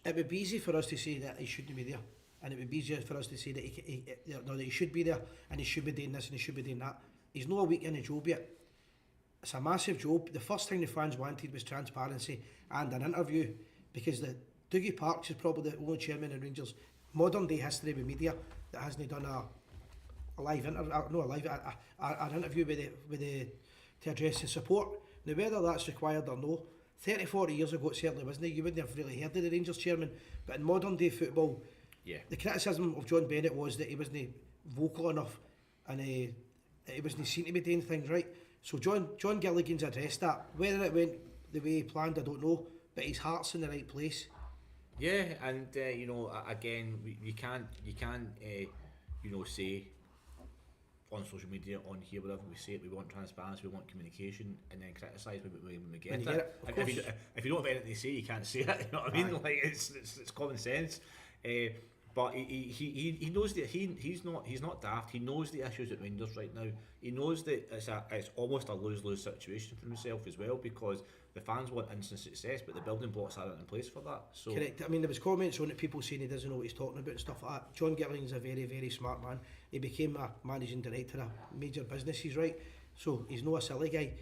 It would be easy for us to say that he shouldn't be there, and it would be easier for us to say that he should be there and he should be doing this and he should be doing that. He's not a week in the job yet. It's a massive job. The first thing the fans wanted was transparency and an interview, because Dougie Parks is probably the only chairman in Rangers modern day history with media that hasn't done an interview with the to address the support. Now whether that's required or no, 30-40 years ago it certainly wasn't. You wouldn't have really heard of the Rangers chairman, but in modern day football, the criticism of John Bennett was that he wasn't vocal enough and he wasn't seen to be doing things right. So John Gilligan's addressed that. Whether it went the way he planned, I don't know, but his heart's in the right place. Yeah, and again, you can't say on social media, on here, whatever we say, we want transparency, we want communication, and then criticise when we get it. If you don't have anything to say, you can't say it. You know what I mean? Like it's common sense. But he knows that he's not daft. He knows the issues at Rangers right now. He knows that it's almost a lose-lose situation for himself as well, because the fans want instant success, but the building blocks aren't in place for that. So correct. I mean, there was comments on it, people saying he doesn't know what he's talking about and stuff like that. John Gilligan's a very, very smart man. He became a managing director of major businesses, right? So he's not a silly guy.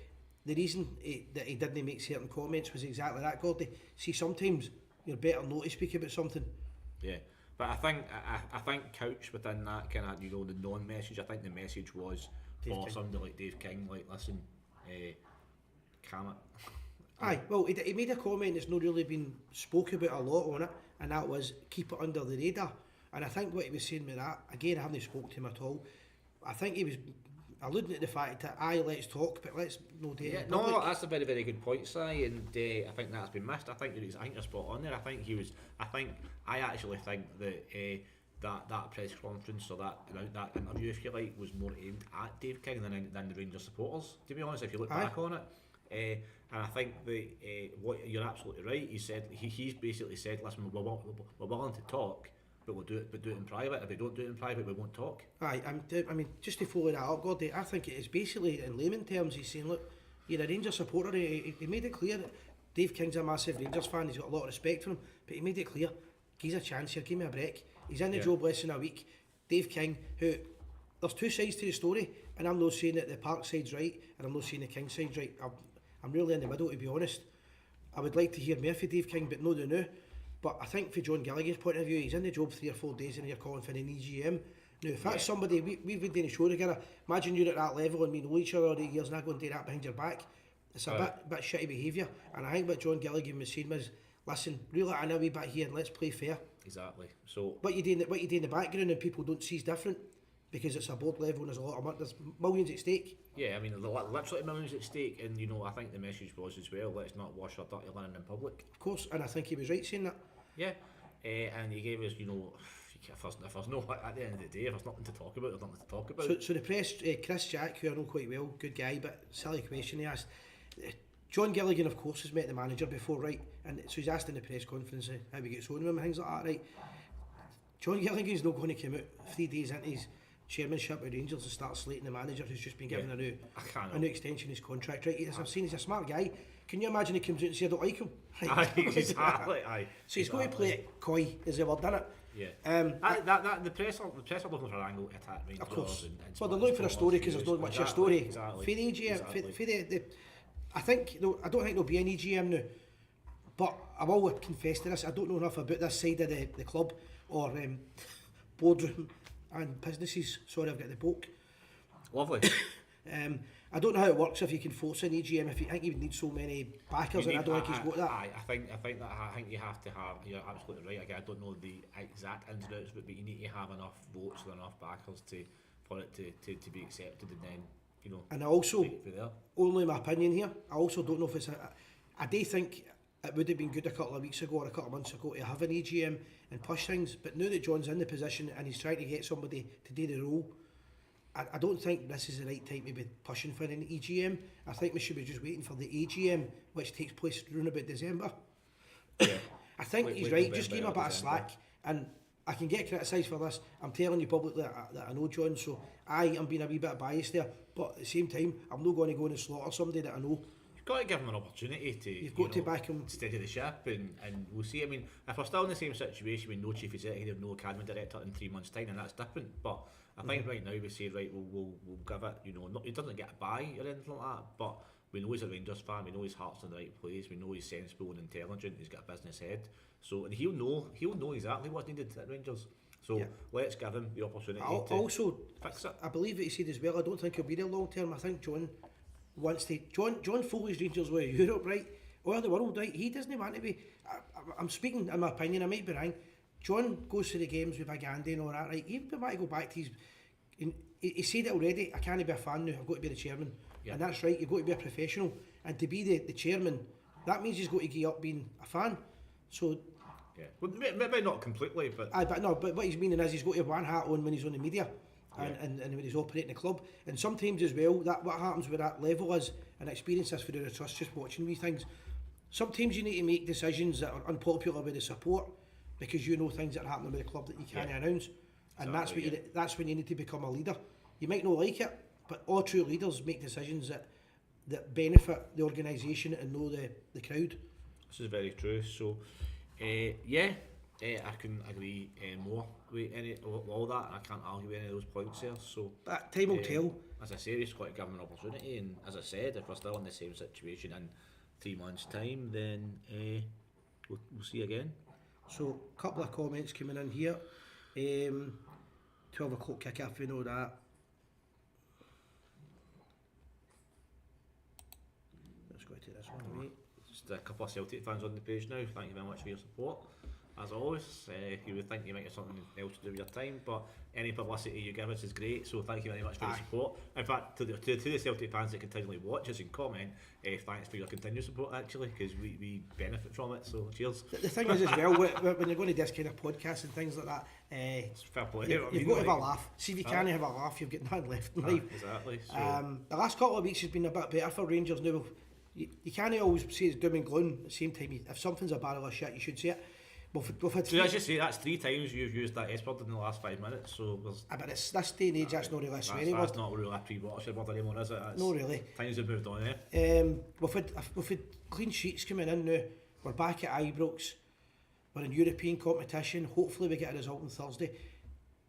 The reason that he didn't make certain comments was exactly that, Gordy. See, sometimes you're better not to speak about something. Yeah. But I think couched within that kind of the non-message. I think the message was for somebody like Dave King, like listen, calm it. Aye, well he made a comment that's not really been spoke about a lot on it, and that was keep it under the radar. And I think what he was saying with that, again I haven't spoke to him at all, I think he was alluding to the fact that let's talk, but let's no do it. No, that's a very, very good point, Si, and I think that's been missed. I think you're spot on there. I actually think that that press conference or that interview, if you like, was more aimed at Dave King than the Rangers supporters. To be honest, if you look back on it, and I think what you're absolutely right. He said he's basically said, listen, we're willing to talk, but we'll do it in private. If we don't do it in private, we won't talk. Aye, I mean, just to follow that up, Gordy, I think it is basically, in layman terms, he's saying, look, you're a Rangers supporter. He made it clear that Dave King's a massive Rangers fan. He's got a lot of respect for him, but he made it clear, give us a chance here, give me a break. He's in the job less than a week. Dave King, who, there's two sides to the story, and I'm not saying that the Park side's right, and I'm not saying the King side's right. I'm really in the middle, to be honest. I would like to hear more from Dave King, but no. But I think from John Gilligan's point of view, he's in the job 3 or 4 days and you're calling for an EGM. Now, if that's somebody, we've been doing a show together, imagine you're at that level and we know each other all the years and I go and do that behind your back. It's a bit shitty behaviour. And I think what John Gilligan was saying was, listen, reel it in a wee bit here and let's play fair. Exactly. So what you do in the background and people don't see is different, because it's a board level and there's a lot of money, there's millions at stake. Yeah, I mean, literally millions at stake, and you know, I think the message was as well, let's not wash our dirty linen in public. Of course, and I think he was right saying that. Yeah, and he gave us, you know, if there's no, at the end of the day, if there's nothing to talk about, there's nothing to talk about. So the press, Chris Jack, who I know quite well, good guy, but silly question he asked. John Gilligan, of course, has met the manager before, right? And so he's asked in the press conference how he gets on with him and things like that, right? John Gilligan's not going to come out 3 days into his chairmanship with Rangers and start slating the manager who's just been given a new extension in his contract, right? As I've seen, he's a smart guy. Can you imagine he comes out and says, I don't like him? Right? Aye, exactly, aye. So he's going to play it coy, is the word, isn't it? Yeah. The press are looking for an angle to attack Rangers. Of course. And well, they're looking for a story because there's not much of a story. Exactly. For the EGM, for the I don't think there'll be an EGM now. But I will confess to this, I don't know enough about this side of the club or boardroom and businesses. Sorry, I've got the book. Lovely. I don't know how it works if you can force an EGM. I think you would need so many backers, and I don't think he's got that. I think you have to have. You're absolutely right. Again, I don't know the exact ins and outs, but you need to have enough votes and enough backers for it to be accepted, and then you know. And I also, only my opinion here, I also don't know if it's I do think it would have been good a couple of weeks ago or a couple of months ago to have an EGM and push things, but now that John's in the position and he's trying to get somebody to do the role, I don't think this is the right time to be pushing for an EGM. I think we should be just waiting for the AGM, which takes place around about December. Yeah. I think he's right, just give him a bit of slack, and I can get criticised for this. I'm telling you publicly that I know John, so I'm being a wee bit biased there, but at the same time, I'm not going to go and slaughter somebody that I know. You've got to give him an opportunity to back him, steady the ship, and we'll see. I mean, if we're still in the same situation with no chief executive, no academy director in 3 months' time, then that's different. But I think right now we say, right, we'll give it. You know, he doesn't get a buy or anything like that, but we know he's a Rangers fan. We know his heart's in the right place. We know he's sensible and intelligent. He's got a business head. So, and he'll know exactly what's needed at Rangers. So let's give him the opportunity to also fix it. I believe that he said as well, I don't think he'll be there long term. I think John wants to. John Foley's Rangers way of Europe, right? Or the world, right? He doesn't want to be. I'm speaking in my opinion, I might be wrong. John goes to the games with Big Andy and all that, right? He might go back to his. He said it already, I can't be a fan now, I've got to be the chairman. And that's right, you've got to be a professional. And to be the chairman, that means he's got to give up being a fan. So. Yeah, well, maybe not completely, but. But what he's meaning is he's got to have one hat on when he's on the media. And when he's operating the club, and sometimes as well, that what happens with that level is, and experience this for the trust, just watching these things. Sometimes you need to make decisions that are unpopular with the support, because you know things that are happening with the club that you can't announce, and that's when you need to become a leader. You might not like it, but all true leaders make decisions that benefit the organisation and know the crowd. This is very true. So, I can agree more with all that, and I can't argue with any of those points there. So that time will tell. As I say, we've got to give them an opportunity, and as I said, if we're still in the same situation in 3 months' time, then we'll see again. So a couple of comments coming in here. 12 o'clock kick-off, we know that. Let's go to this one, mate. Just a couple of Celtic fans on the page now. Thank you very much for your support. As always, you would think you might have something else to do with your time, but any publicity you give us is great, so thank you very much for your support. In fact, to the Celtic fans that continually watch us and comment, thanks for your continued support actually, because we benefit from it, so cheers. The thing is as well, when you're going to this kind of podcasts and things like that, it's fair play. You've got to have a laugh. See, if you can't have a laugh, you've got nothing left in life. Exactly. So. The last couple of weeks has been a bit better for Rangers now. You can't always say it's doom and gloom. At the same time, if something's a barrel of shit, you should say it. We've had so as you say, that's 3 times you've used that S word in the last 5 minutes, so there's... but it's this day and age, that's not really a swearing word. That's not really a pre-Watershed word anymore, is it? No, really. Times have moved on, We've had clean sheets coming in now. We're back at Ibrox. We're in European competition. Hopefully we get a result on Thursday.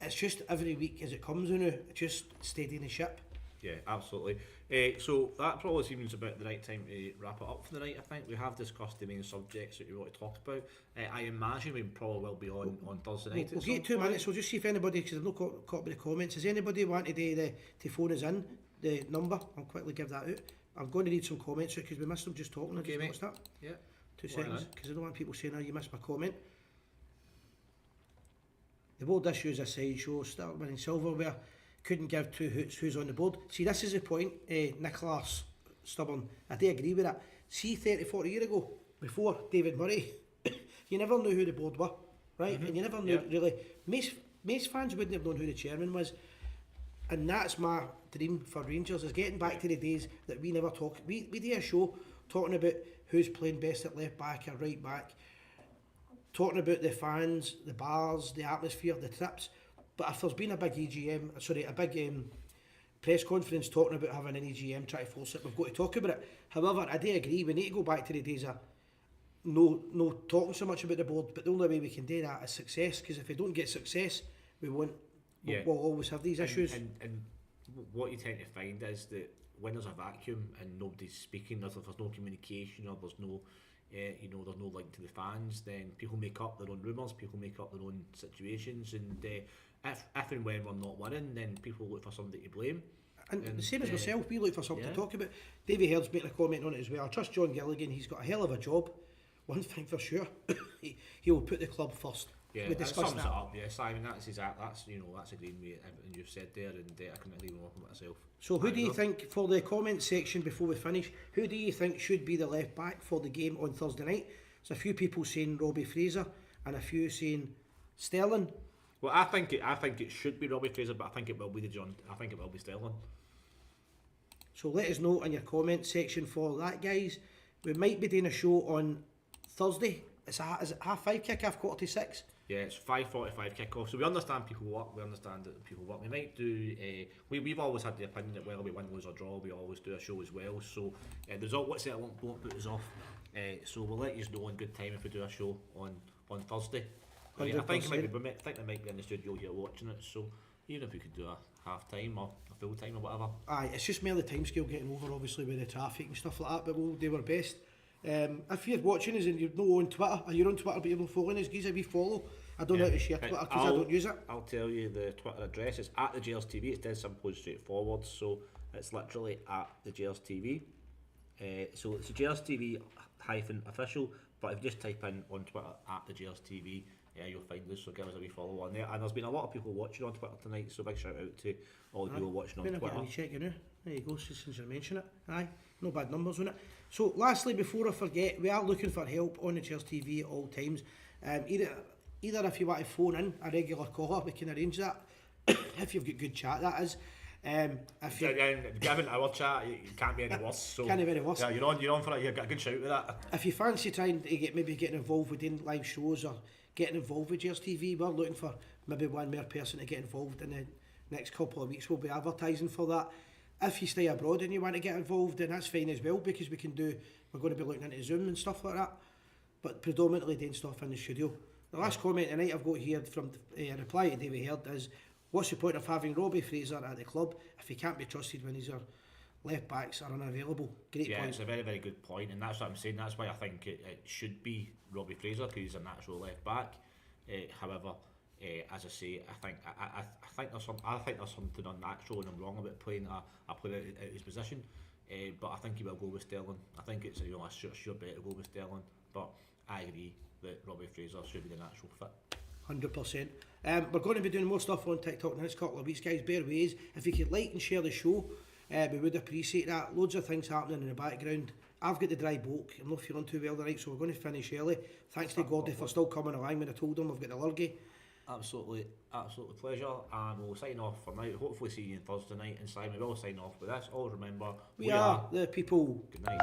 It's just every week as it comes now, just steadying the ship. Yeah, absolutely. So that probably seems about the right time to wrap it up for the night. I think we have discussed the main subjects that we want to talk about. I imagine we probably will be on Thursday night. We'll get 2 minutes. We'll just see if anybody, because I've not caught the comments. Does anybody want to phone us in? The number, I'll quickly give that out. I'm going to read some comments out because we missed them just talking. Okay, I just noticed that. Yeah. 2 seconds, because I don't want people saying, "Oh, you missed my comment." The board issue is a sideshow. Still winning silverware. Couldn't give two hoots who's on the board. See, this is the point, Nicholas Stubborn. I do agree with that. See, 30, 40 years ago, before David Murray, you never knew who the board were, right? And you never knew really. Most fans wouldn't have known who the chairman was. And that's my dream for Rangers, is getting back to the days that we never talk. We do a show talking about who's playing best at left back or right back, talking about the fans, the bars, the atmosphere, the trips. But if there's been a big press conference talking about having an EGM, trying to force it, we've got to talk about it. However, I do agree, we need to go back to the days of no talking so much about the board, but the only way we can do that is success, because if we don't get success, we won't. We'll always have these issues. And what you tend to find is that when there's a vacuum and nobody's speaking, there's no communication, or there's no there's no link to the fans, then people make up their own rumours, people make up their own situations, and if and when we're not winning, then people look for somebody to blame. And the same as myself, we look for something to talk about. Davey Haird's making a comment on it as well. I trust John Gilligan, he's got a hell of a job. One thing for sure, he will put the club first. Yeah, that sums it up. Yeah, Simon, that's agreeing with everything you've said there, and I couldn't agree more with myself. So who do you think, for the comment section before we finish, who do you think should be the left back for the game on Thursday night? There's a few people saying Robbie Fraser and a few saying Sterling. Well, I think it should be Robbie Fraser, but I think it will be Sterling. So let us know in your comment section for that, guys. We might be doing a show on Thursday. Is it 5:30 kick-off, 5:45? Yeah, it's 5:45 kick-off. So we understand people work. We understand that people work. We might do. We've always had the opinion that whether we win, lose or draw, we always do a show as well. So the result, what's it? Won't put us off. So we'll let you know in good time if we do a show on Thursday. I think they might be in the studio here watching it. So even if we could do a half time or a full time or whatever. Aye, it's just merely the timescale getting over, obviously, with the traffic and stuff like that. But we'll do our best. If you're watching us and you're not on Twitter, or you're on Twitter but you're not following us, give us a wee follow. I don't know how to share Twitter because I don't use it. I'll tell you the Twitter address. It's at the Gers TV. It's dead simple and straightforward. So it's literally at the Gers TV. So it's the Gers TV -official. But if you just type in on Twitter at the Gers TV, you'll find us. So give us a wee follow on there. And there's been a lot of people watching on Twitter tonight. So big shout out to all the people watching on Twitter. I'll check you now. There you go. Since you mention it, aye, no bad numbers on it. So lastly, before I forget, we are looking for help on the Gers TV at all times. Either if you want to phone in a regular caller, we can arrange that. If you've got good chat, that is. If you given our chat, you can't be any worse. So can't be any worse. Yeah, you're on for it. You've got a good shout with that. If you fancy trying to getting involved with doing live shows or getting involved with Gers TV, we're looking for maybe one more person to get involved in the next couple of weeks. We'll be advertising for that. If you stay abroad and you want to get involved, then that's fine as well, because we're going to be looking into Zoom and stuff like that, but predominantly doing stuff in the studio. The last comment tonight I've got here from a reply to Davey Haird is, what's the point of having Robbie Fraser at the club if he can't be trusted when his left backs are unavailable? Great point. Yeah, it's a very, very good point, and that's what I'm saying. That's why I think it should be Robbie Fraser, because he's a natural left back. However, as I say, I think there's something unnatural, and I'm wrong about playing a player out his position. But I think he will go with Sterling. I think it's a sure bet to go with Sterling. But I agree that Robbie Fraser should be the natural fit. 100%. We're going to be doing more stuff on TikTok in the next couple of weeks, guys. Bear with us. If you could like and share the show, we would appreciate that. Loads of things happening in the background. I've got the dry bulk. I'm not feeling too well tonight, so we're going to finish early. Thanks to Gordy for still coming along when I told him I've got the lurgy. Absolute pleasure, and we'll sign off for now. Hopefully see you on Thursday night, and Simon will sign off with this. Always remember, we are the people. Good night.